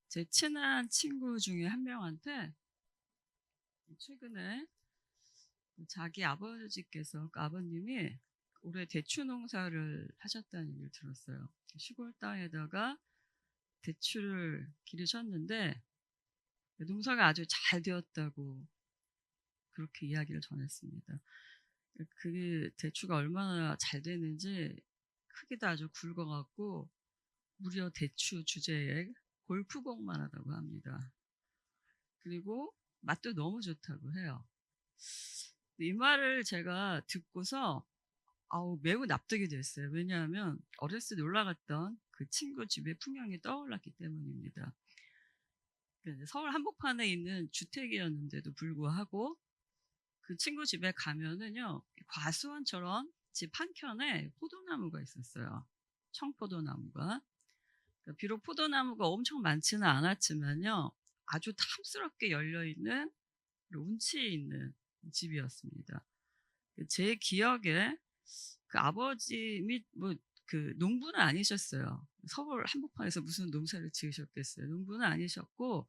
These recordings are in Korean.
제 친한 친구 중에 한 명한테 최근에 자기 아버지께서 그 아버님이 올해 대추 농사를 하셨다는 얘기를 들었어요. 시골 땅에다가 대추를 기르셨는데 농사가 아주 잘 되었다고 그렇게 이야기를 전했습니다. 그 대추가 얼마나 잘 되는지 크기도 아주 굵어갖고 무려 대추 주제에 골프공만 하다고 합니다. 그리고 맛도 너무 좋다고 해요. 이 말을 제가 듣고서 매우 납득이 됐어요. 왜냐하면 어렸을 때 놀러 갔던 그 친구 집의 풍경이 떠올랐기 때문입니다. 서울 한복판에 있는 주택이었는데도 불구하고 그 친구 집에 가면은요, 과수원처럼 집 한켠에 포도나무가 있었어요. 청포도나무가. 비록 포도나무가 엄청 많지는 않았지만요, 아주 탐스럽게 열려있는 운치 있는 집이었습니다. 제 기억에 그 아버지 및 그 농부는 아니셨어요. 서울 한복판에서 무슨 농사를 지으셨겠어요. 농부는 아니셨고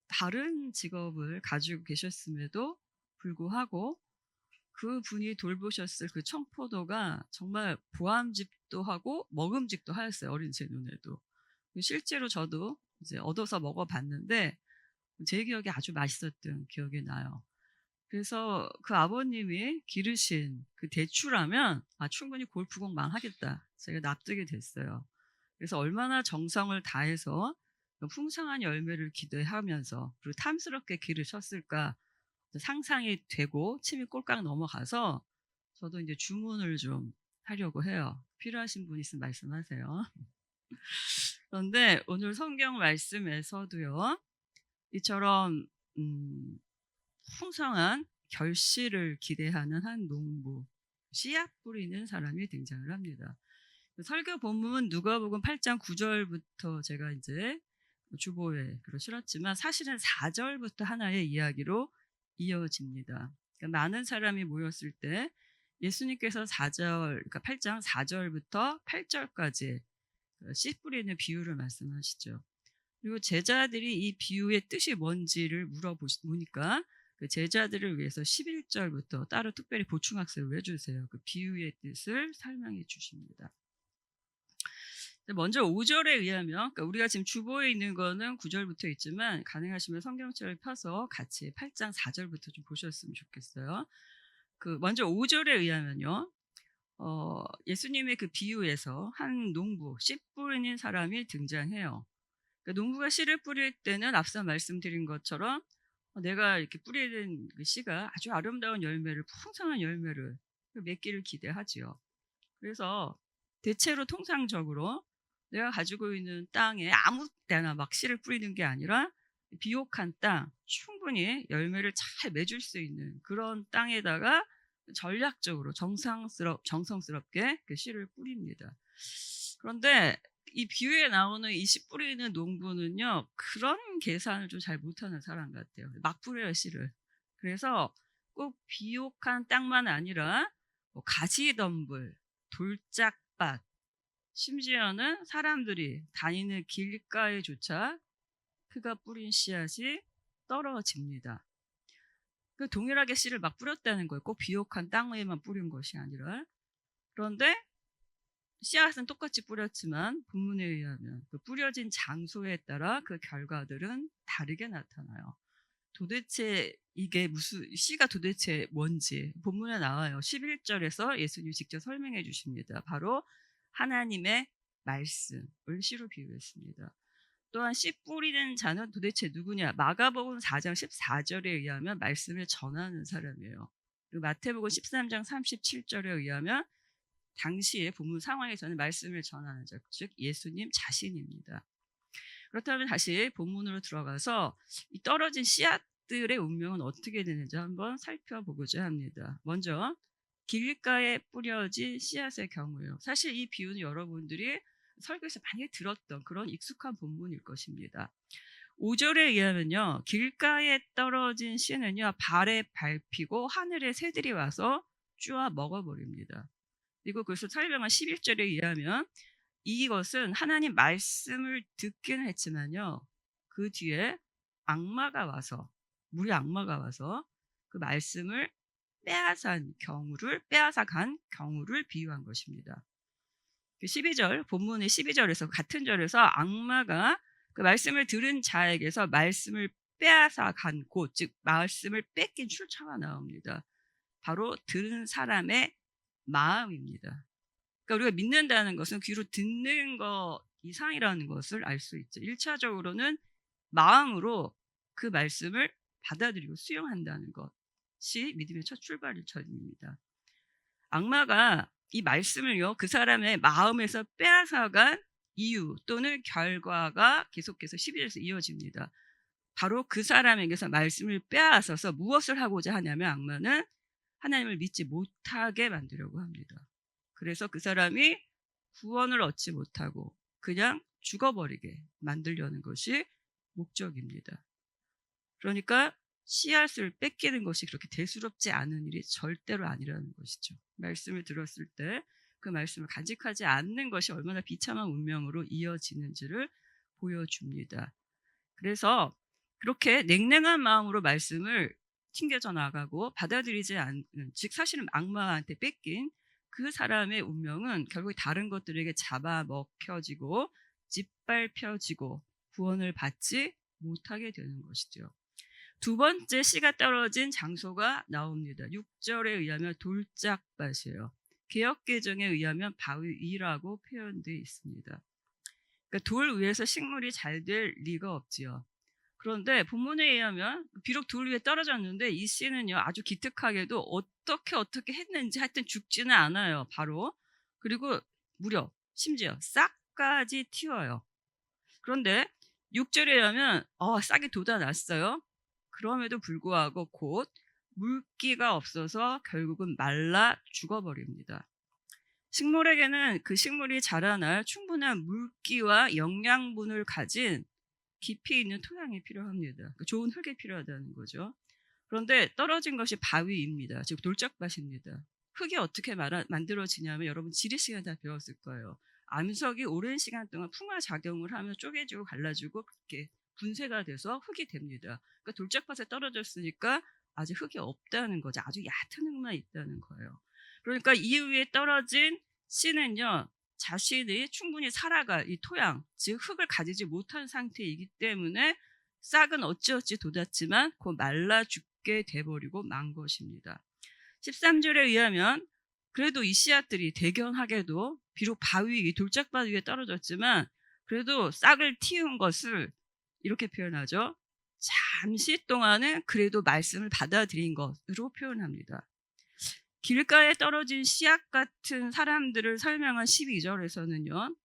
다른 직업을 가지고 계셨음에도 불구하고 그 분이 돌보셨을 그 청포도가 정말 보암직도 하고 먹음직도 하였어요. 어린 제 눈에도. 실제로 저도 이제 얻어서 먹어봤는데 제 기억에 아주 맛있었던 기억이 나요. 그래서 그 아버님이 기르신 그 대추라면 충분히 골프공 망하겠다. 제가 납득이 됐어요. 그래서 얼마나 정성을 다해서 풍성한 열매를 기대하면서 그리고 탐스럽게 기르셨을까 상상이 되고 침이 꼴깍 넘어가서 저도 이제 주문을 좀 하려고 해요. 필요하신 분 있으면 말씀하세요. 그런데 오늘 성경 말씀에서도요, 이처럼 풍성한 결실을 기대하는 한 농부, 씨앗 뿌리는 사람이 등장을 합니다. 설교 본문 누가복음 8장 9절부터 제가 이제 주보에 글을 실었지만 사실은 4절부터 하나의 이야기로 이어집니다. 그러니까 많은 사람이 모였을 때 예수님께서 4절, 그러니까 8장 4절부터 8절까지 씨 뿌리는 비유를 말씀하시죠. 그리고 제자들이 이 비유의 뜻이 뭔지를 물어보니까 그 제자들을 위해서 11절부터 따로 특별히 보충학습을 해주세요. 그 비유의 뜻을 설명해 주십니다. 먼저 5절에 의하면, 그러니까 우리가 지금 주보에 있는 거는 9절부터 있지만 가능하시면 성경책을 펴서 같이 8장 4절부터 좀 보셨으면 좋겠어요. 먼저 5절에 의하면요, 예수님의 그 비유에서 한 농부, 씨 뿌리는 사람이 등장해요. 그러니까 농부가 씨를 뿌릴 때는 앞서 말씀드린 것처럼 내가 이렇게 뿌리는 그 씨가 아주 아름다운 열매를, 풍성한 열매를 맺기를 기대하지요. 그래서 대체로 통상적으로 내가 가지고 있는 땅에 아무 때나 막 씨를 뿌리는 게 아니라 비옥한 땅, 충분히 열매를 잘 맺을 수 있는 그런 땅에다가 전략적으로 정성스럽게 그 씨를 뿌립니다. 그런데 이 비유에 나오는 이 씨 뿌리는 농부는요, 그런 계산을 좀 잘 못하는 사람 같아요. 막 뿌려요, 씨를. 그래서 꼭 비옥한 땅만 아니라 가지덤불, 돌짝밭, 심지어는 사람들이 다니는 길가에조차 그가 뿌린 씨앗이 떨어집니다. 동일하게 씨를 막 뿌렸다는 거예요. 꼭 비옥한 땅에만 뿌린 것이 아니라. 그런데 씨앗은 똑같이 뿌렸지만 본문에 의하면 그 뿌려진 장소에 따라 그 결과들은 다르게 나타나요. 도대체 이게 무슨 씨가 도대체 뭔지 본문에 나와요. 11절에서 예수님이 직접 설명해 주십니다. 바로 하나님의 말씀을 씨로 비유했습니다. 또한 씨 뿌리는 자는 도대체 누구냐? 마가복음 4장 14절에 의하면 말씀을 전하는 사람이에요. 그리고 마태복음 13장 37절에 의하면 당시의 본문 상황에서는 말씀을 전하는 자, 즉 예수님 자신입니다. 그렇다면 다시 본문으로 들어가서 이 떨어진 씨앗들의 운명은 어떻게 되는지 한번 살펴보고자 합니다. 먼저 길가에 뿌려진 씨앗의 경우요. 사실 이 비유는 여러분들이 설교에서 많이 들었던 그런 익숙한 본문일 것입니다. 5절에 의하면요, 길가에 떨어진 씨는요, 발에 밟히고 하늘의 새들이 와서 쭈아 먹어버립니다. 그리고 그것을 설명한 11절에 의하면 이것은 하나님 말씀을 듣기는 했지만요, 그 뒤에 악마가 와서 무리 악마가 와서 그 말씀을 빼앗아 간 경우를 비유한 것입니다. 12절 본문의 12절에서 같은 절에서 악마가 그 말씀을 들은 자에게서 말씀을 빼앗아 간 곳, 즉 말씀을 뺏긴 출처가 나옵니다. 바로 들은 사람의 마음입니다. 그러니까 우리가 믿는다는 것은 귀로 듣는 것 이상이라는 것을 알 수 있죠. 1차적으로는 마음으로 그 말씀을 받아들이고 수용한다는 것이 믿음의 첫 출발점입니다. 악마가 이 말씀을요, 그 사람의 마음에서 빼앗아간 이유 또는 결과가 계속해서 12절에서 이어집니다. 바로 그 사람에게서 말씀을 빼앗아서 무엇을 하고자 하냐면 악마는 하나님을 믿지 못하게 만들려고 합니다. 그래서 그 사람이 구원을 얻지 못하고 그냥 죽어버리게 만들려는 것이 목적입니다. 그러니까 씨앗을 뺏기는 것이 그렇게 대수롭지 않은 일이 절대로 아니라는 것이죠. 말씀을 들었을 때 그 말씀을 간직하지 않는 것이 얼마나 비참한 운명으로 이어지는지를 보여줍니다. 그래서 그렇게 냉랭한 마음으로 말씀을 튕겨져 나가고 받아들이지 않는, 즉 사실은 악마한테 뺏긴 그 사람의 운명은 결국 다른 것들에게 잡아먹혀지고 짓밟혀지고 구원을 받지 못하게 되는 것이죠. 두 번째 씨가 떨어진 장소가 나옵니다. 6절에 의하면 돌짝밭이에요. 개역개정에 의하면 바위 위라고 표현되어 있습니다. 그러니까 돌 위에서 식물이 잘 될 리가 없지요. 그런데 본문에 의하면 비록 돌 위에 떨어졌는데 이 씨는요 아주 기특하게도 어떻게 했는지 하여튼 죽지는 않아요. 바로. 그리고 무려 심지어 싹까지 튀어요. 그런데 6절에 의하면 싹이 돋아났어요. 그럼에도 불구하고 곧 물기가 없어서 결국은 말라 죽어버립니다. 식물에게는 그 식물이 자라날 충분한 물기와 영양분을 가진 깊이 있는 토양이 필요합니다. 좋은 흙이 필요하다는 거죠. 그런데 떨어진 것이 바위입니다. 즉 돌짝밭입니다. 흙이 어떻게 만들어지냐면 여러분 지리 시간 다 배웠을 거예요. 암석이 오랜 시간 동안 풍화 작용을 하면 쪼개지고 갈라지고 그렇게 분쇄가 돼서 흙이 됩니다. 그러니까 돌짝밭에 떨어졌으니까 아직 흙이 없다는 거죠. 아주 얕은 흙만 있다는 거예요. 그러니까 이 위에 떨어진 씨는요. 자신이 충분히 살아갈 이 토양, 즉 흙을 가지지 못한 상태이기 때문에 싹은 어찌어찌 돋았지만 곧 말라 죽게 돼버리고 만 것입니다. 13절에 의하면 그래도 이 씨앗들이 대견하게도 비록 바위, 돌짝밭 위에 떨어졌지만 그래도 싹을 틔운 것을 이렇게 표현하죠. 잠시 동안은 그래도 말씀을 받아들인 것으로 표현합니다. 길가에 떨어진 씨앗 같은 사람들을 설명한 12절에서는요.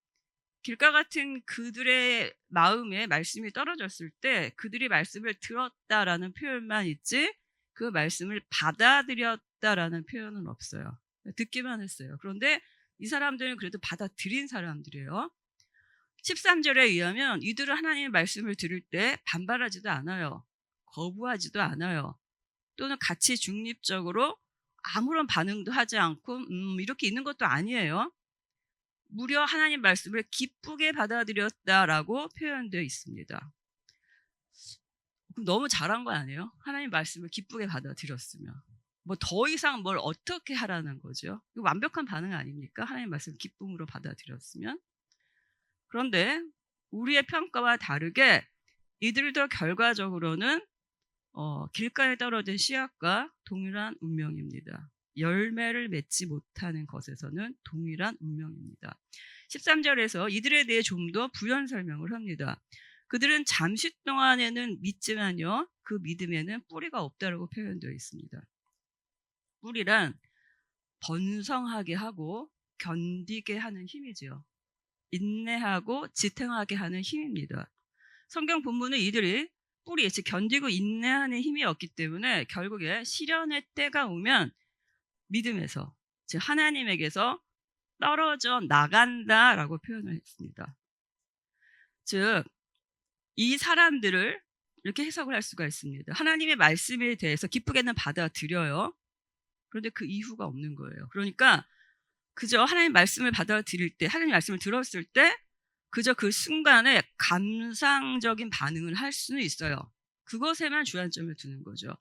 길가 같은 그들의 마음에 말씀이 떨어졌을 때 그들이 말씀을 들었다라는 표현만 있지 그 말씀을 받아들였다라는 표현은 없어요. 듣기만 했어요. 그런데 이 사람들은 그래도 받아들인 사람들이에요. 13절에 의하면 이들은 하나님의 말씀을 들을 때 반발하지도 않아요. 거부하지도 않아요. 또는 같이 중립적으로 아무런 반응도 하지 않고 이렇게 있는 것도 아니에요. 무려 하나님 말씀을 기쁘게 받아들였다라고 표현되어 있습니다. 그럼 너무 잘한 거 아니에요? 하나님 말씀을 기쁘게 받아들였으면. 뭐 더 이상 뭘 어떻게 하라는 거죠? 이거 완벽한 반응 아닙니까? 하나님 말씀을 기쁨으로 받아들였으면. 그런데 우리의 평가와 다르게 이들도 결과적으로는 길가에 떨어진 씨앗과 동일한 운명입니다. 열매를 맺지 못하는 것에서는 동일한 운명입니다. 13절에서 이들에 대해 좀 더 부연 설명을 합니다. 그들은 잠시 동안에는 믿지만요. 그 믿음에는 뿌리가 없다고 표현되어 있습니다. 뿌리란 번성하게 하고 견디게 하는 힘이지요. 인내하고 지탱하게 하는 힘입니다. 성경 본문은 이들이 뿌리, 즉 견디고 인내하는 힘이 없기 때문에 결국에 시련의 때가 오면 믿음에서, 즉 하나님에게서 떨어져 나간다라고 표현을 했습니다. 즉 이 사람들을 이렇게 해석을 할 수가 있습니다. 하나님의 말씀에 대해서 기쁘게는 받아들여요. 그런데 그 이후가 없는 거예요. 그러니까 그저 하나님 말씀을 받아들일 때, 하나님 말씀을 들었을 때 그저 그 순간에 감상적인 반응을 할 수는 있어요. 그것에만 주안점을 두는 거죠.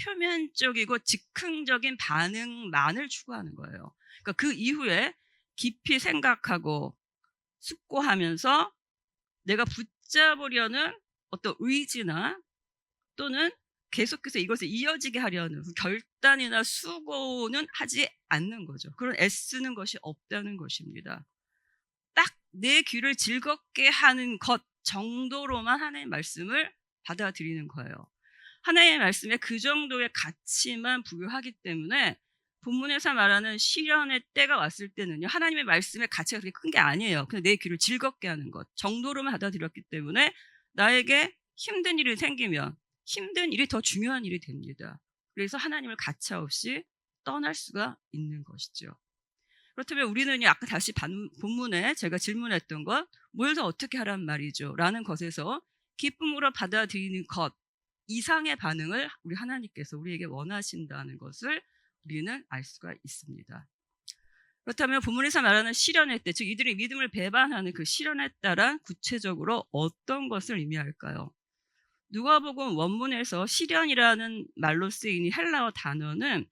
표면적이고 즉흥적인 반응만을 추구하는 거예요. 그러니까 그 이후에 깊이 생각하고 숙고하면서 내가 붙잡으려는 어떤 의지나 또는 계속해서 이것을 이어지게 하려는 결단이나 수고는 하지 않는 거죠. 그런 애쓰는 것이 없다는 것입니다. 딱 내 귀를 즐겁게 하는 것 정도로만 하나님의 말씀을 받아들이는 거예요. 하나님의 말씀에 그 정도의 가치만 부여하기 때문에 본문에서 말하는 시련의 때가 왔을 때는요, 하나님의 말씀의 가치가 그렇게 큰 게 아니에요. 그냥 내 귀를 즐겁게 하는 것 정도로만 받아들였기 때문에 나에게 힘든 일이 생기면 힘든 일이 더 중요한 일이 됩니다. 그래서 하나님을 가차없이 떠날 수가 있는 것이죠. 그렇다면 우리는요, 아까 다시 본문에 제가 질문했던 것, 뭘 더 어떻게 하란 말이죠? 라는 것에서 기쁨으로 받아들이는 것 이상의 반응을 우리 하나님께서 우리에게 원하신다는 것을 우리는 알 수가 있습니다. 그렇다면 본문에서 말하는 시련의 때, 즉 이들이 믿음을 배반하는 그 시련에 따라 구체적으로 어떤 것을 의미할까요? 누가복음 원문에서 시련이라는 말로 쓰인 이 헬라어 단어는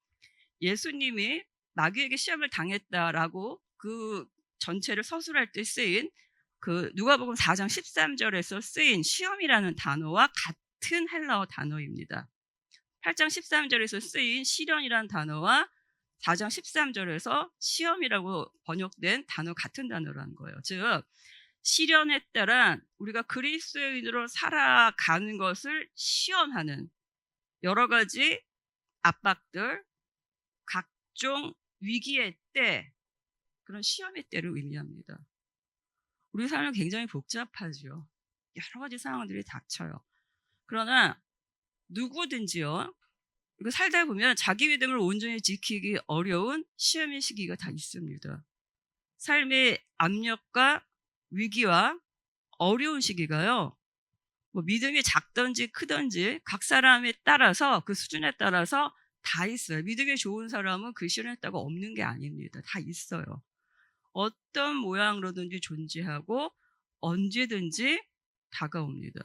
예수님이 마귀에게 시험을 당했다라고 그 전체를 서술할 때 쓰인 그 누가복음 4장 13절에서 쓰인 시험이라는 단어와 같은 헬라어 단어입니다. 8장 13절에서 쓰인 시련이라는 단어와 4장 13절에서 시험이라고 번역된 단어 같은 단어라는 거예요. 즉 시련에 따라 우리가 그리스도인으로 살아가는 것을 시험하는 여러 가지 압박들, 각종 위기의 때, 그런 시험의 때를 의미합니다. 우리 삶은 굉장히 복잡하죠. 여러 가지 상황들이 닥쳐요. 그러나 누구든지요, 이거 살다 보면 자기 믿음을 온전히 지키기 어려운 시험의 시기가 다 있습니다. 삶의 압력과 위기와 어려운 시기가요, 뭐 믿음이 작든지 크든지 각 사람에 따라서 그 수준에 따라서 다 있어요. 믿음이 좋은 사람은 그 시련에 따가 없는 게 아닙니다. 다 있어요. 어떤 모양으로든지 존재하고 언제든지 다가옵니다.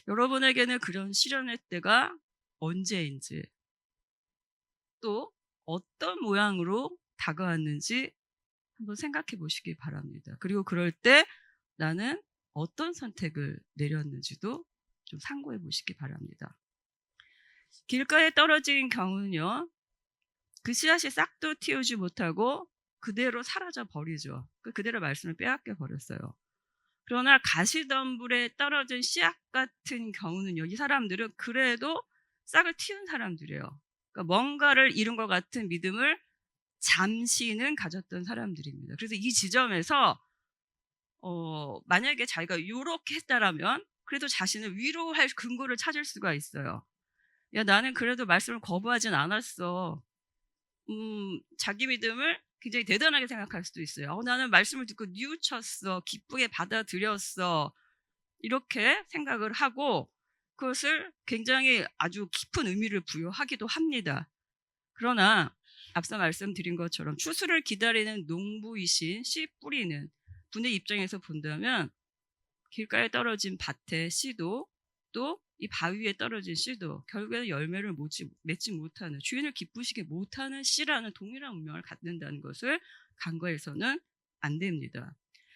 여러분에게는 그런 시련의 때가 언제인지 또 어떤 모양으로 다가왔는지 한번 생각해 보시기 바랍니다. 그리고 그럴 때 나는 어떤 선택을 내렸는지도 좀 참고해 보시기 바랍니다. 길가에 떨어진 경우는요, 그 씨앗이 싹도 틔우지 못하고 그대로 사라져 버리죠. 그대로 말씀을 빼앗겨 버렸어요. 그러나 가시덤불에 떨어진 씨앗 같은 경우는요, 이 사람들은 그래도 싹을 틔운 사람들이에요. 그러니까 뭔가를 이룬 것 같은 믿음을 잠시는 가졌던 사람들입니다. 그래서 이 지점에서 만약에 자기가 이렇게 했다라면 그래도 자신을 위로할 근거를 찾을 수가 있어요. 야, 나는 그래도 말씀을 거부하진 않았어. 자기 믿음을 굉장히 대단하게 생각할 수도 있어요. 나는 말씀을 듣고 뉘우쳤어. 기쁘게 받아들였어. 이렇게 생각을 하고 그것을 굉장히 아주 깊은 의미를 부여하기도 합니다. 그러나 앞서 말씀드린 것처럼 추수를 기다리는 농부이신 씨 뿌리는 분의 입장에서 본다면 길가에 떨어진 밭의 씨도 또 이 바위 위에 떨어진 씨도 결국에는 열매를 맺지 못하는, 주인을 기쁘시게 못하는 씨라는 동일한 운명을 갖는다는 것을 간과해서는 안 됩니다.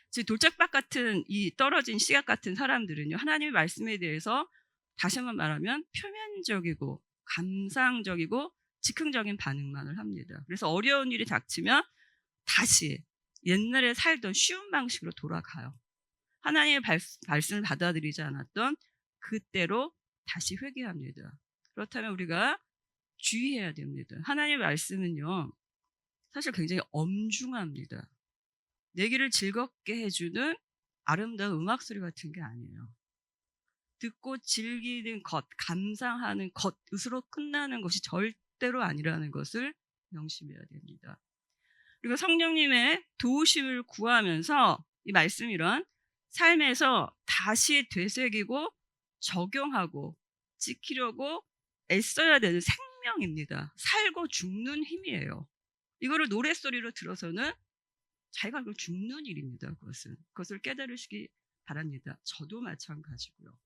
즉 돌짝밭 같은 이 떨어진 씨앗 같은 사람들은요, 하나님의 말씀에 대해서 다시 한번 말하면 표면적이고 감상적이고 즉흥적인 반응만을 합니다. 그래서 어려운 일이 닥치면 다시 옛날에 살던 쉬운 방식으로 돌아가요. 하나님의 말씀을 받아들이지 않았던 그때로 다시 회개합니다. 그렇다면 우리가 주의해야 됩니다. 하나님의 말씀은요, 사실 굉장히 엄중합니다. 내 귀를 즐겁게 해주는 아름다운 음악 소리 같은 게 아니에요. 듣고 즐기는 것, 감상하는 것으로 끝나는 것이 절대로 아니라는 것을 명심해야 됩니다. 그리고 성령님의 도우심을 구하면서 이 말씀이란 삶에서 다시 되새기고 적용하고 지키려고 애써야 되는 생명입니다. 살고 죽는 힘이에요. 이거를 노랫소리로 들어서는 자기가 그 죽는 일입니다. 그것을 깨달으시기 바랍니다. 저도 마찬가지고요.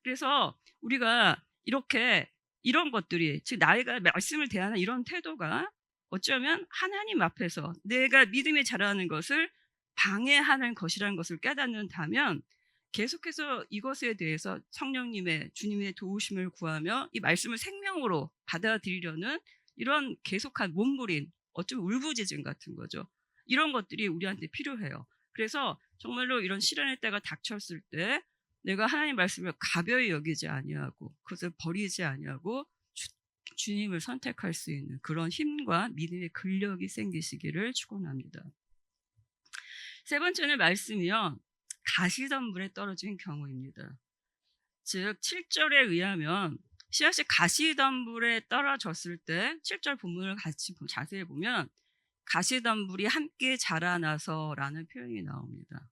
그래서 우리가 이렇게 이런 것들이, 즉 나이가 말씀을 대하는 이런 태도가 어쩌면 하나님 앞에서 내가 믿음이 자라는 것을 방해하는 것이라는 것을 깨닫는다면 계속해서 이것에 대해서 성령님의, 주님의 도우심을 구하며 이 말씀을 생명으로 받아들이려는 이런 계속한 몸부림, 어쩌면 울부짖음 같은 거죠. 이런 것들이 우리한테 필요해요. 그래서 정말로 이런 시련의 때가 닥쳤을 때 내가 하나님 말씀을 가벼이 여기지 아니하고 그것을 버리지 아니하고 주님을 선택할 수 있는 그런 힘과 믿음의 근력이 생기시기를 축원합니다. 세 번째는 말씀이요, 가시덤불에 떨어진 경우입니다. 즉 7절에 의하면 씨앗이 가시덤불에 떨어졌을 때 7절 본문을 같이 자세히 보면 가시덤불이 함께 자라나서라는 표현이 나옵니다.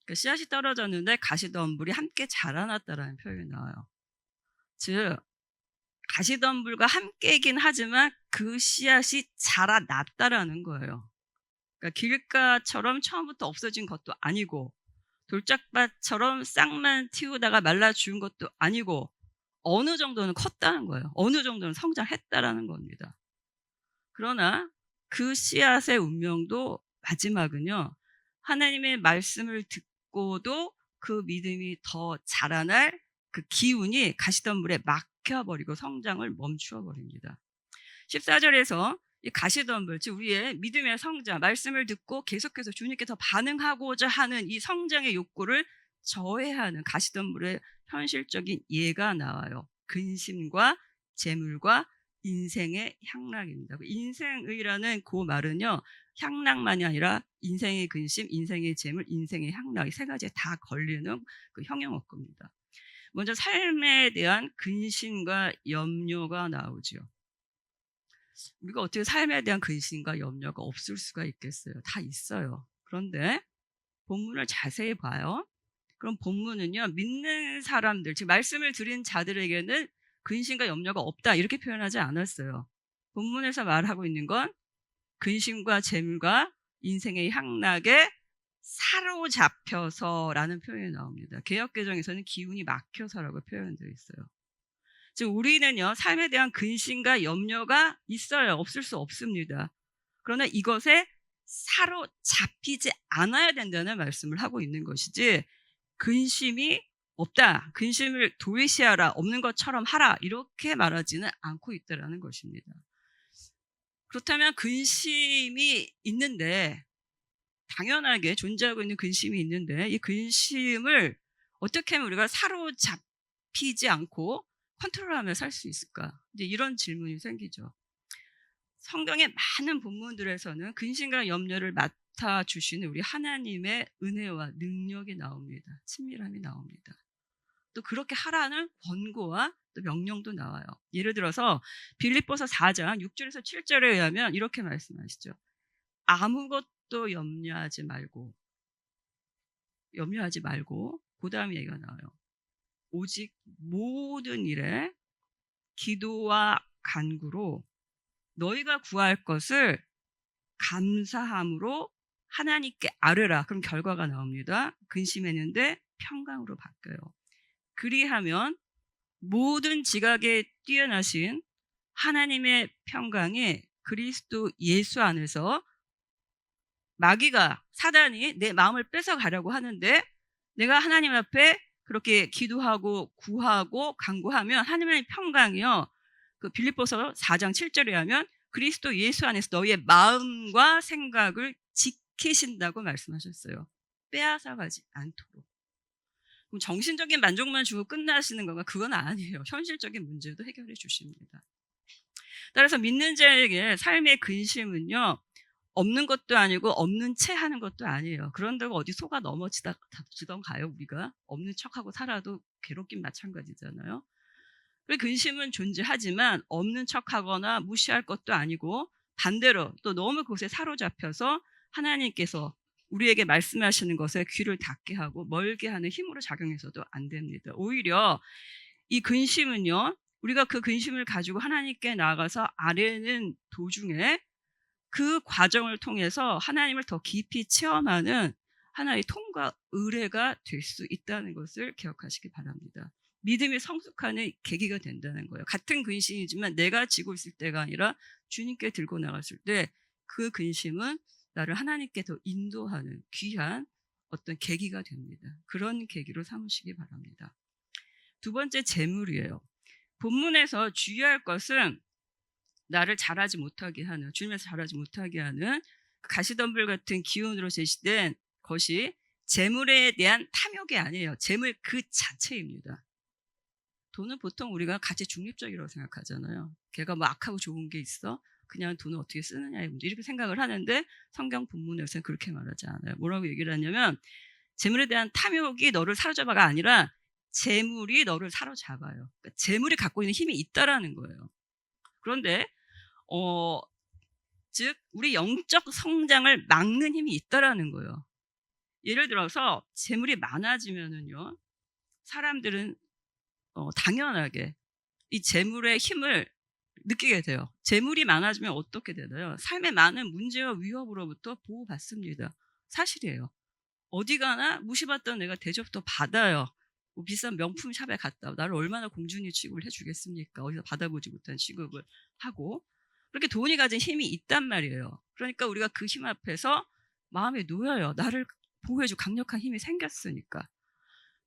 그러니까 씨앗이 떨어졌는데 가시덤불이 함께 자라났다라는 표현이 나와요. 즉 가시덤불과 함께이긴 하지만 그 씨앗이 자라났다라는 거예요. 그러니까 길가처럼 처음부터 없어진 것도 아니고 돌짝밭처럼 싹만 틔우다가 말라 죽은 것도 아니고 어느 정도는 컸다는 거예요. 어느 정도는 성장했다라는 겁니다. 그러나 그 씨앗의 운명도 마지막은요, 하나님의 말씀을 듣고도 그 믿음이 더 자라날 그 기운이 가시덤불에 막혀버리고 성장을 멈추어 버립니다. 14절에서 이 가시덤불, 즉 우리의 믿음의 성장, 말씀을 듣고 계속해서 주님께 더 반응하고자 하는 이 성장의 욕구를 저해하는 가시덤불의 현실적인 예가 나와요. 근심과 재물과 인생의 향락입니다. 인생의라는 그 말은요, 향락만이 아니라 인생의 근심, 인생의 재물, 인생의 향락, 이 세 가지에 다 걸리는 그 형용어급입니다. 먼저 삶에 대한 근심과 염려가 나오죠. 우리가 어떻게 삶에 대한 근심과 염려가 없을 수가 있겠어요? 다 있어요. 그런데 본문을 자세히 봐요. 그럼 본문은요, 믿는 사람들, 즉 말씀을 들은 자들에게는 근심과 염려가 없다 이렇게 표현하지 않았어요. 본문에서 말하고 있는 건 근심과 재물과 인생의 향락에 사로잡혀서라는 표현이 나옵니다. 개역개정에서는 기운이 막혀서라고 표현되어 있어요. 즉 우리는요, 삶에 대한 근심과 염려가 있어요. 없을 수 없습니다. 그러나 이것에 사로잡히지 않아야 된다는 말씀을 하고 있는 것이지, 근심이 없다, 근심을 도외시하라, 없는 것처럼 하라 이렇게 말하지는 않고 있다는 것입니다. 그렇다면 근심이 있는데, 당연하게 존재하고 있는 근심이 있는데 이 근심을 어떻게 하면 우리가 사로잡히지 않고 컨트롤하며 살 수 있을까? 이제 이런 질문이 생기죠. 성경의 많은 본문들에서는 근심과 염려를 맡아주시는 우리 하나님의 은혜와 능력이 나옵니다. 친밀함이 나옵니다. 또 그렇게 하라는 권고와 또 명령도 나와요. 예를 들어서 빌립보서 4장 6절에서 7절에 의하면 이렇게 말씀하시죠. 아무것도 염려하지 말고 그 다음 얘기가 나와요. 오직 모든 일에 기도와 간구로 너희가 구할 것을 감사함으로 하나님께 아뢰라. 그럼 결과가 나옵니다. 근심했는데 평강으로 바뀌어요. 그리하면 모든 지각에 뛰어나신 하나님의 평강이 그리스도 예수 안에서, 마귀가, 사단이 내 마음을 뺏어가려고 하는데 내가 하나님 앞에 그렇게 기도하고 구하고 간구하면 하나님의 평강이요, 그 빌립보서 4장 7절에 하면 그리스도 예수 안에서 너희의 마음과 생각을 지키신다고 말씀하셨어요. 빼앗아가지 않도록. 그럼 정신적인 만족만 주고 끝나시는 건가? 그건 아니에요. 현실적인 문제도 해결해 주십니다. 따라서 믿는 자에게 삶의 근심은요, 없는 것도 아니고 없는 채 하는 것도 아니에요. 그런다고 어디 속아 넘어지던가요? 우리가 없는 척하고 살아도 괴롭긴 마찬가지잖아요. 근심은 존재하지만 없는 척하거나 무시할 것도 아니고, 반대로 또 너무 그것에 사로잡혀서 하나님께서 우리에게 말씀하시는 것에 귀를 닫게 하고 멀게 하는 힘으로 작용해서도 안 됩니다. 오히려 이 근심은요, 우리가 그 근심을 가지고 하나님께 나아가서 아뢰는 도중에 그 과정을 통해서 하나님을 더 깊이 체험하는 하나의 통과 의례가 될 수 있다는 것을 기억하시기 바랍니다. 믿음이 성숙하는 계기가 된다는 거예요. 같은 근심이지만 내가 지고 있을 때가 아니라 주님께 들고 나갔을 때 그 근심은 나를 하나님께 더 인도하는 귀한 어떤 계기가 됩니다. 그런 계기로 삼으시기 바랍니다. 두 번째, 재물이에요. 본문에서 주의할 것은 나를 잘하지 못하게 하는, 주님에서 잘하지 못하게 하는 가시덤불 같은 기운으로 제시된 것이 재물에 대한 탐욕이 아니에요. 재물 그 자체입니다. 돈은 보통 우리가 가치 중립적이라고 생각하잖아요. 걔가 뭐 악하고 좋은 게 있어? 그냥 돈을 어떻게 쓰느냐의 문제, 이렇게 생각을 하는데 성경 본문에서는 그렇게 말하지 않아요. 뭐라고 얘기를 하냐면 재물에 대한 탐욕이 너를 사로잡아가 아니라 재물이 너를 사로잡아요. 그러니까 재물이 갖고 있는 힘이 있다라는 거예요. 그런데 즉 우리 영적 성장을 막는 힘이 있다라는 거예요. 예를 들어서 재물이 많아지면은요, 사람들은 당연하게 이 재물의 힘을 느끼게 돼요. 재물이 많아지면 어떻게 되나요? 삶의 많은 문제와 위협으로부터 보호받습니다. 사실이에요. 어디 가나 무시받던 내가 대접도 받아요. 뭐 비싼 명품 샵에 갔다 나를 얼마나 공주니 취급을 해주겠습니까? 어디서 받아보지 못한 취급을 하고, 그렇게 돈이 가진 힘이 있단 말이에요. 그러니까 우리가 그 힘 앞에서 마음이 놓여요. 나를 보호해줄 강력한 힘이 생겼으니까.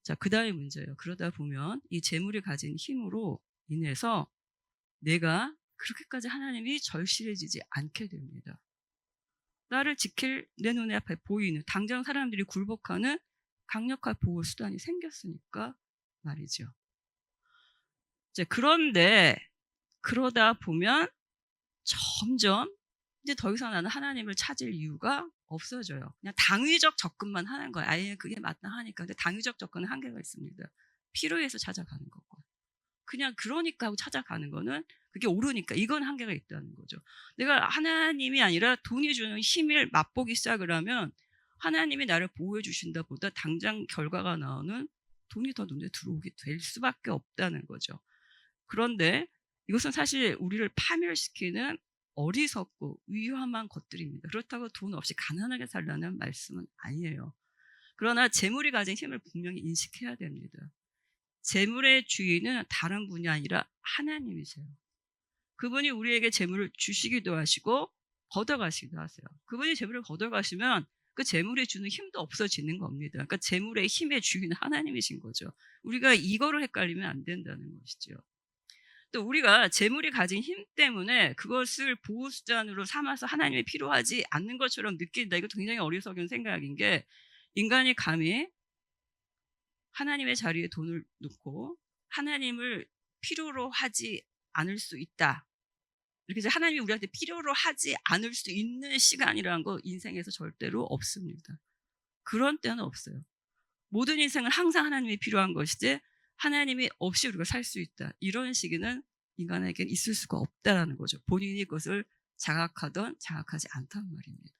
자, 그 다음에 문제예요. 그러다 보면 이 재물이 가진 힘으로 인해서 내가 그렇게까지 하나님이 절실해지지 않게 됩니다. 나를 지킬 내 눈에 앞에 보이는, 당장 사람들이 굴복하는 강력한 보호 수단이 생겼으니까 말이죠. 이제 그런데 그러다 보면 점점 이제 더 이상 나는 하나님을 찾을 이유가 없어져요. 그냥 당위적 접근만 하는 거예요. 아예 그게 맞다 하니까. 근데 당위적 접근은 한계가 있습니다. 필요해서 찾아가는 거고, 그냥 그러니까 하고 찾아가는 거는 그게 옳으니까, 이건 한계가 있다는 거죠. 내가 하나님이 아니라 돈이 주는 힘을 맛보기 시작을 하면 하나님이 나를 보호해 주신다 보다 당장 결과가 나오는 돈이 더 눈에 들어오게 될 수밖에 없다는 거죠. 그런데 이것은 사실 우리를 파멸시키는 어리석고 위험한 것들입니다. 그렇다고 돈 없이 가난하게 살라는 말씀은 아니에요. 그러나 재물이 가진 힘을 분명히 인식해야 됩니다. 재물의 주인은 다른 분이 아니라 하나님이세요. 그분이 우리에게 재물을 주시기도 하시고 걷어가시기도 하세요. 그분이 재물을 걷어가시면 그 재물이 주는 힘도 없어지는 겁니다. 그러니까 재물의 힘의 주인은 하나님이신 거죠. 우리가 이거를 헷갈리면 안 된다는 것이죠. 또 우리가 재물이 가진 힘 때문에 그것을 보호수단으로 삼아서 하나님이 필요하지 않는 것처럼 느낀다. 이거 굉장히 어리석은 생각인 게, 인간이 감히 하나님의 자리에 돈을 놓고 하나님을 필요로 하지 않을 수 있다, 이렇게 해서 하나님이 우리한테 필요로 하지 않을 수 있는 시간이라는 거 인생에서 절대로 없습니다. 그런 때는 없어요. 모든 인생은 항상 하나님이 필요한 것이지 하나님이 없이 우리가 살 수 있다, 이런 시기는 인간에게는 있을 수가 없다라는 거죠. 본인이 그것을 자각하던 자각하지 않단 말입니다.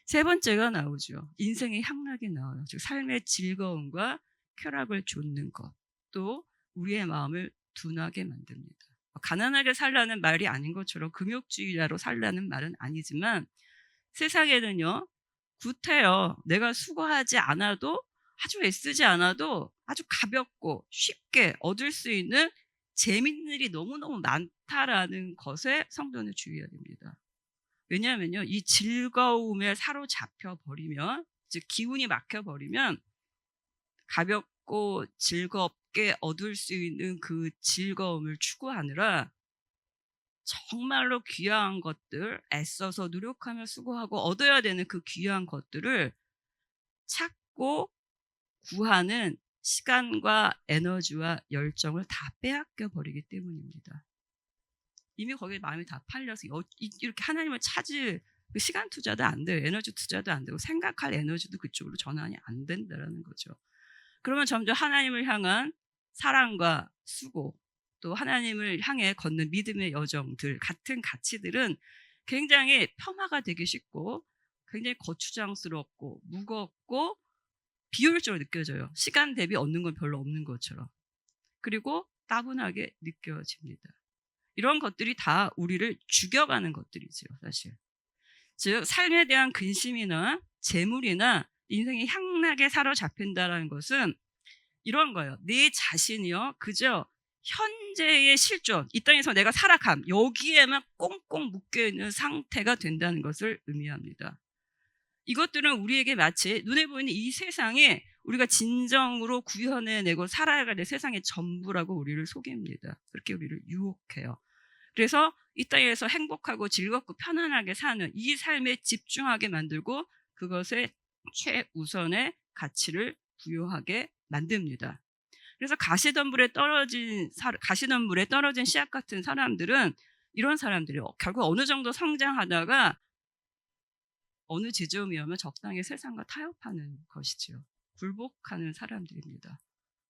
세 번째가 나오죠. 인생의 향락이 나와요. 즉 삶의 즐거움과 쾌락을 좇는 것, 또 우리의 마음을 둔하게 만듭니다. 가난하게 살라는 말이 아닌 것처럼 금욕주의자로 살라는 말은 아니지만, 세상에는요, 구태여 내가 수고하지 않아도, 아주 애쓰지 않아도 아주 가볍고 쉽게 얻을 수 있는 재밌는 일이 너무너무 많다라는 것에 성도는 주의해야 됩니다. 왜냐하면요, 이 즐거움에 사로잡혀 버리면, 즉 기운이 막혀 버리면 가볍고 즐겁게 얻을 수 있는 그 즐거움을 추구하느라 정말로 귀한 것들, 애써서 노력하며 수고하고 얻어야 되는 그 귀한 것들을 찾고 구하는 시간과 에너지와 열정을 다 빼앗겨 버리기 때문입니다. 이미 거기에 마음이 다 팔려서 이렇게 하나님을 찾을 그 시간 투자도 안 돼요. 에너지 투자도 안 되고 생각할 에너지도 그쪽으로 전환이 안 된다는 거죠. 그러면 점점 하나님을 향한 사랑과 수고, 또 하나님을 향해 걷는 믿음의 여정들 같은 가치들은 굉장히 폄하가 되기 쉽고 굉장히 거추장스럽고 무겁고 비효율적으로 느껴져요. 시간 대비 얻는 건 별로 없는 것처럼. 그리고 따분하게 느껴집니다. 이런 것들이 다 우리를 죽여가는 것들이죠, 사실. 즉 삶에 대한 근심이나 재물이나 인생이 향락에 사로잡힌다라는 것은 이런 거예요. 내 자신이요 그저 현재의 실존, 이 땅에서 내가 살아감, 여기에만 꽁꽁 묶여있는 상태가 된다는 것을 의미합니다. 이것들은 우리에게 마치 눈에 보이는 이 세상에 우리가 진정으로 구현해내고 살아가야 될 세상의 전부라고 우리를 속입니다. 그렇게 우리를 유혹해요. 그래서 이 땅에서 행복하고 즐겁고 편안하게 사는 이 삶에 집중하게 만들고 그것에 최우선의 가치를 부여하게 만듭니다. 그래서 가시덤불에 떨어진 씨앗 같은 사람들은 이런 사람들이요. 결국 어느 정도 성장하다가 어느 지점이 오면 적당히 세상과 타협하는 것이지요. 굴복하는 사람들입니다.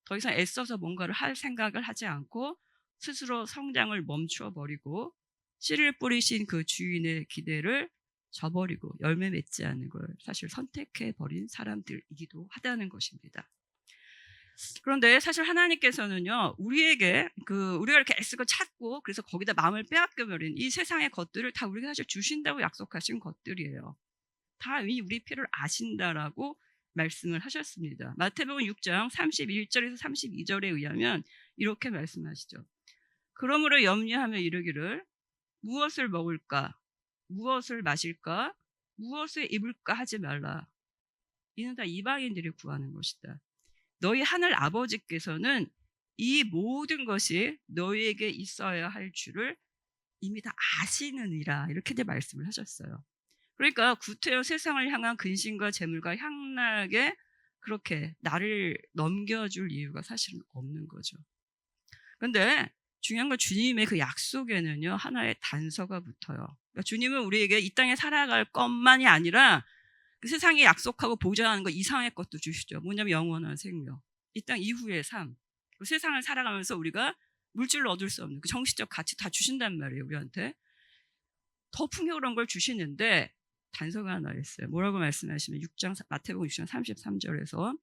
더 이상 애써서 뭔가를 할 생각을 하지 않고 스스로 성장을 멈추어 버리고 씨를 뿌리신 그 주인의 기대를 저버리고 열매 맺지 않는 걸 사실 선택해 버린 사람들이기도 하다는 것입니다. 그런데 사실 하나님께서는요, 우리에게 우리가 이렇게 애쓰고 찾고 그래서 거기다 마음을 빼앗겨 버린 이 세상의 것들을 다 우리가 사실 주신다고 약속하신 것들이에요. 다 이미 우리 필요를 아신다라고 말씀을 하셨습니다. 마태복음 6장 31절에서 32절에 의하면 이렇게 말씀하시죠. 그러므로 염려하며 이르기를 무엇을 먹을까, 무엇을 마실까, 무엇을 입을까 하지 말라. 이는 다 이방인들이 구하는 것이다. 너희 하늘 아버지께서는 이 모든 것이 너희에게 있어야 할 줄을 이미 다 아시느니라. 이렇게 말씀을 하셨어요. 그러니까 구태여 세상을 향한 근심과 재물과 향락에 그렇게 나를 넘겨줄 이유가 사실은 없는 거죠. 그런데 중요한 건 주님의 그 약속에는요 하나의 단서가 붙어요. 그러니까 주님은 우리에게 이 땅에 살아갈 것만이 아니라 그 세상에 약속하고 보장하는 거 이상의 것도 주시죠. 뭐냐면 영원한 생명, 이 땅 이후의 삶, 그 세상을 살아가면서 우리가 물질로 얻을 수 없는 그 정신적 가치 다 주신단 말이에요. 우리한테 더 풍요로운 걸 주시는데 단서가 하나 있어요. 뭐라고 말씀하시면 마태복음 6장 33절에서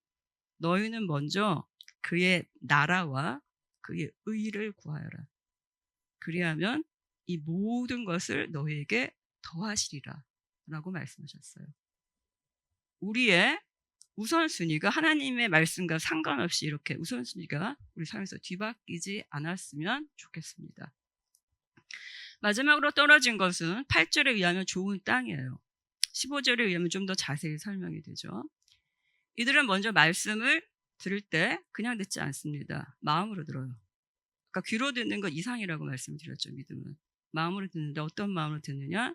너희는 먼저 그의 나라와 그의 의를 구하여라. 그리하면 이 모든 것을 너희에게 더하시리라 라고 말씀하셨어요. 우리의 우선순위가 하나님의 말씀과 상관없이 이렇게 우선순위가 우리 삶에서 뒤바뀌지 않았으면 좋겠습니다. 마지막으로 떨어진 것은 8절에 의하면 좋은 땅이에요. 15절에 의하면 좀 더 자세히 설명이 되죠. 이들은 먼저 말씀을 들을 때 그냥 듣지 않습니다. 마음으로 들어요. 그러니까 귀로 듣는 건 이상이라고 말씀드렸죠. 믿음은 마음으로 듣는데 어떤 마음으로 듣느냐?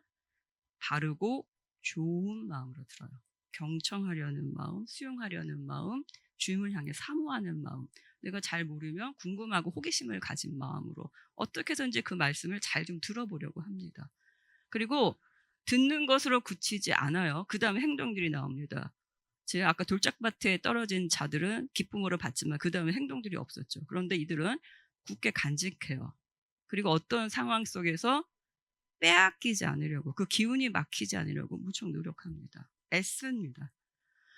바르고 좋은 마음으로 들어요. 경청하려는 마음, 수용하려는 마음, 주님을 향해 사모하는 마음, 내가 잘 모르면 궁금하고 호기심을 가진 마음으로 어떻게 해서든지 그 말씀을 잘 좀 들어보려고 합니다. 그리고 듣는 것으로 그치지 않아요. 그 다음에 행동들이 나옵니다. 제가 아까 돌짝밭에 떨어진 자들은 기쁨으로 봤지만 그 다음에 행동들이 없었죠. 그런데 이들은 굳게 간직해요. 그리고 어떤 상황 속에서 빼앗기지 않으려고, 그 기운이 막히지 않으려고 무척 노력합니다. 애씁니다.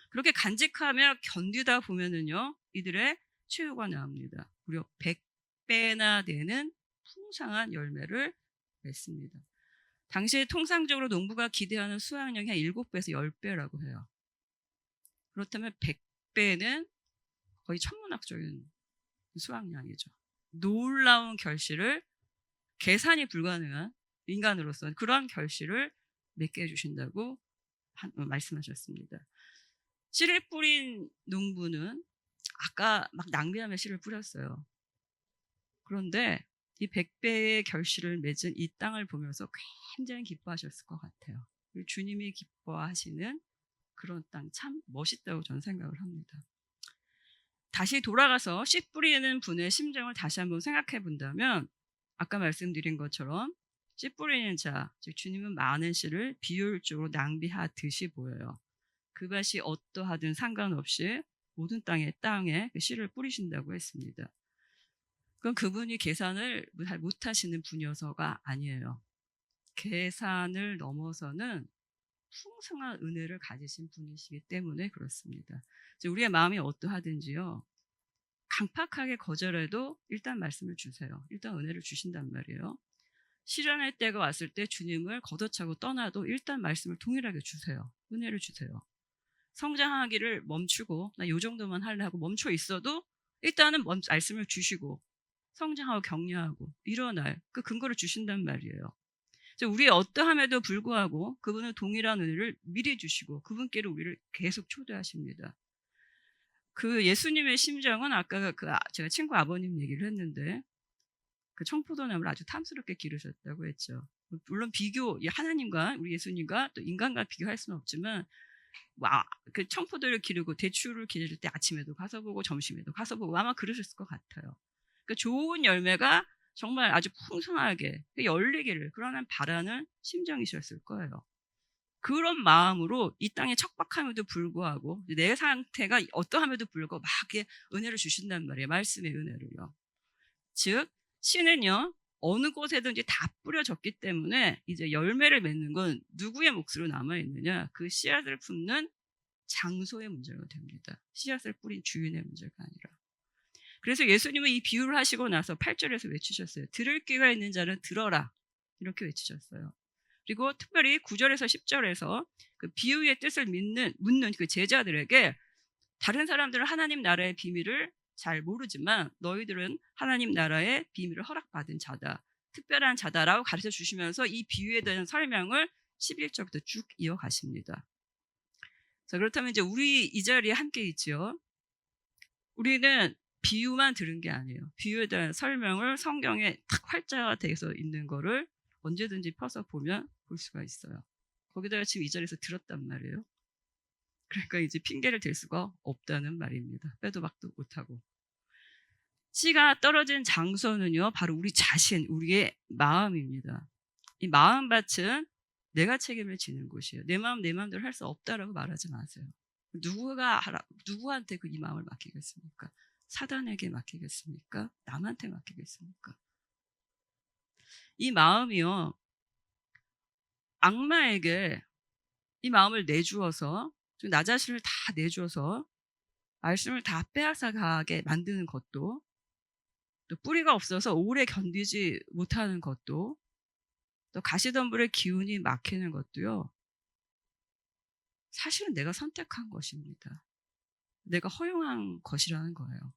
그렇게 간직하며 견디다 보면은요, 이들의 최후가 나옵니다. 무려 100배나 되는 풍성한 열매를 맺습니다. 당시에 통상적으로 농부가 기대하는 수확량이 한 7배에서 10배라고 해요. 그렇다면 100배는 거의 천문학적인 수확량이죠. 놀라운 결실을, 계산이 불가능한 인간으로서 그러한 결실을 맺게 해주신다고 말씀하셨습니다. 씨를 뿌린 농부는 아까 막 낭비하며 씨를 뿌렸어요. 그런데 이 100배의 결실을 맺은 이 땅을 보면서 굉장히 기뻐하셨을 것 같아요. 주님이 기뻐하시는 그런 땅 참 멋있다고 저는 생각을 합니다. 다시 돌아가서 씨 뿌리는 분의 심정을 다시 한번 생각해 본다면 아까 말씀드린 것처럼 씨 뿌리는 자, 즉 주님은 많은 씨를 비효율적으로 낭비하듯이 보여요. 그 밭이 어떠하든 상관없이 모든 땅에 그 씨를 뿌리신다고 했습니다. 그건 그분이 계산을 잘 못하시는 분이어서가 아니에요. 계산을 넘어서는 풍성한 은혜를 가지신 분이시기 때문에 그렇습니다. 우리의 마음이 어떠하든지요, 강팍하게 거절해도 일단 말씀을 주세요. 일단 은혜를 주신단 말이에요. 시련의 때가 왔을 때 주님을 걷어차고 떠나도 일단 말씀을 동일하게 주세요. 은혜를 주세요. 성장하기를 멈추고 나 요 정도만 할래 하고 멈춰 있어도 일단은 말씀을 주시고 성장하고 격려하고 일어날 그 근거를 주신단 말이에요. 우리의 어떠함에도 불구하고 그분은 동일한 은혜를 미리 주시고 그분께로 우리를 계속 초대하십니다. 그 예수님의 심정은 아까 제가 친구 아버님 얘기를 했는데 그 청포도나무를 아주 탐스럽게 기르셨다고 했죠. 물론 하나님과 우리 예수님과 또 인간과 비교할 수는 없지만 그 청포도를 기르고 대추를 기를 때 아침에도 가서 보고 점심에도 가서 보고 아마 그러셨을 것 같아요. 그러니까 좋은 열매가 정말 아주 풍성하게 열리기를 그러는 바라는 심정이셨을 거예요. 그런 마음으로 이 땅에 척박함에도 불구하고 내 상태가 어떠함에도 불구하고 막 은혜를 주신단 말이에요. 말씀의 은혜를요. 즉 씨는요 어느 곳에든지 다 뿌려졌기 때문에 이제 열매를 맺는 건 누구의 몫으로 남아있느냐, 그 씨앗을 품는 장소의 문제가 됩니다. 씨앗을 뿌린 주인의 문제가 아니라. 그래서 예수님은 이 비유를 하시고 나서 8절에서 외치셨어요. 들을 귀가 있는 자는 들어라, 이렇게 외치셨어요. 그리고 특별히 9절에서 10절에서 그 비유의 뜻을 묻는 그 제자들에게 다른 사람들은 하나님 나라의 비밀을 잘 모르지만 너희들은 하나님 나라의 비밀을 허락받은 자다, 특별한 자다라고 가르쳐 주시면서 이 비유에 대한 설명을 11절부터 쭉 이어가십니다. 자, 그렇다면 이제 우리 이 자리에 함께 있죠. 우리는 비유만 들은 게 아니에요. 비유에 대한 설명을 성경에 탁 활자되어서 있는 거를 언제든지 펴서 보면 볼 수가 있어요. 거기다가 지금 이 자리에서 들었단 말이에요. 그러니까 이제 핑계를 댈 수가 없다는 말입니다. 빼도 박도 못하고. 씨가 떨어진 장소는요 바로 우리 자신, 우리의 마음입니다. 이 마음밭은 내가 책임을 지는 곳이에요. 내 마음 내 마음대로 할 수 없다라고 말하지 마세요. 누구한테 이 마음을 맡기겠습니까? 사단에게 맡기겠습니까? 남한테 맡기겠습니까? 이 마음이요 악마에게 이 마음을 내주어서, 나 자신을 다 내주어서 말씀을 다 빼앗아가게 만드는 것도, 또 뿌리가 없어서 오래 견디지 못하는 것도, 또 가시덤불의 기운이 막히는 것도요 사실은 내가 선택한 것입니다. 내가 허용한 것이라는 거예요.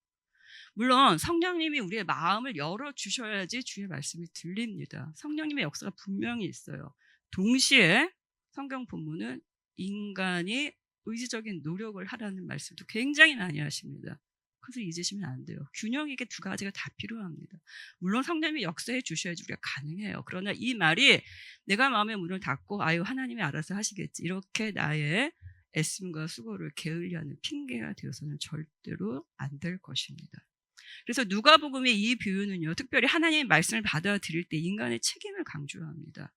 물론 성령님이 우리의 마음을 열어주셔야지 주의 말씀이 들립니다. 성령님의 역사가 분명히 있어요. 동시에 성경 본문은 인간이 의지적인 노력을 하라는 말씀도 굉장히 많이 하십니다. 그래서 잊으시면 안 돼요. 균형 있게 두 가지가 다 필요합니다. 물론 성령님이 역사해 주셔야지 우리가 가능해요. 그러나 이 말이 내가 마음의 문을 닫고 아유 하나님이 알아서 하시겠지, 이렇게 나의 애씀과 수고를 게을리하는 핑계가 되어서는 절대로 안 될 것입니다. 그래서 누가복음의 이 비유는요 특별히 하나님의 말씀을 받아들일 때 인간의 책임을 강조합니다.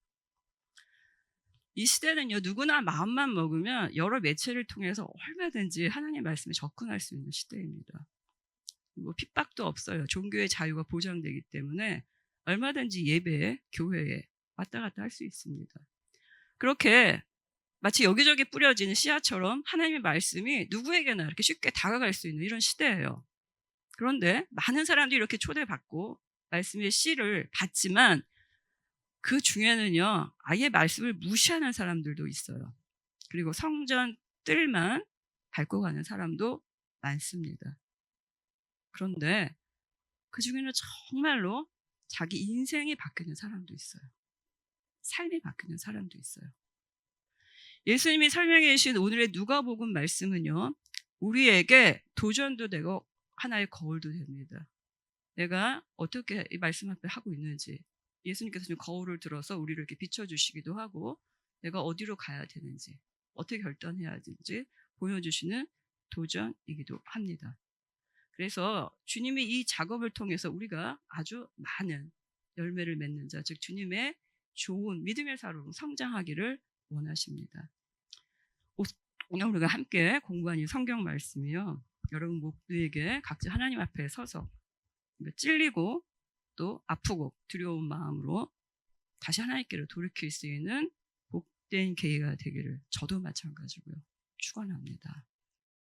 이 시대는요 누구나 마음만 먹으면 여러 매체를 통해서 얼마든지 하나님의 말씀에 접근할 수 있는 시대입니다. 뭐 핍박도 없어요. 종교의 자유가 보장되기 때문에 얼마든지 예배에, 교회에 왔다 갔다 할 수 있습니다. 그렇게 마치 여기저기 뿌려지는 씨앗처럼 하나님의 말씀이 누구에게나 이렇게 쉽게 다가갈 수 있는 이런 시대예요. 그런데 많은 사람들이 이렇게 초대받고 말씀의 씨를 받지만 그 중에는요 아예 말씀을 무시하는 사람들도 있어요. 그리고 성전 뜰만 밟고 가는 사람도 많습니다. 그런데 그 중에는 정말로 자기 인생이 바뀌는 사람도 있어요. 삶이 바뀌는 사람도 있어요. 예수님이 설명해 주신 오늘의 누가복음 말씀은요 우리에게 도전도 되고 하나의 거울도 됩니다. 내가 어떻게 이 말씀 앞에 하고 있는지, 예수님께서 지금 거울을 들어서 우리를 이렇게 비춰주시기도 하고 내가 어디로 가야 되는지, 어떻게 결단해야 되는지 보여주시는 도전이기도 합니다. 그래서 주님이 이 작업을 통해서 우리가 아주 많은 열매를 맺는 자, 즉 주님의 좋은 믿음의 사람으로 성장하기를 원하십니다. 오늘 우리가 함께 공부한 이 성경 말씀이요 여러분 모두에게 각자 하나님 앞에 서서 찔리고 또 아프고 두려운 마음으로 다시 하나님께로 돌이킬 수 있는 복된 계기가 되기를 저도 마찬가지고요 축원합니다.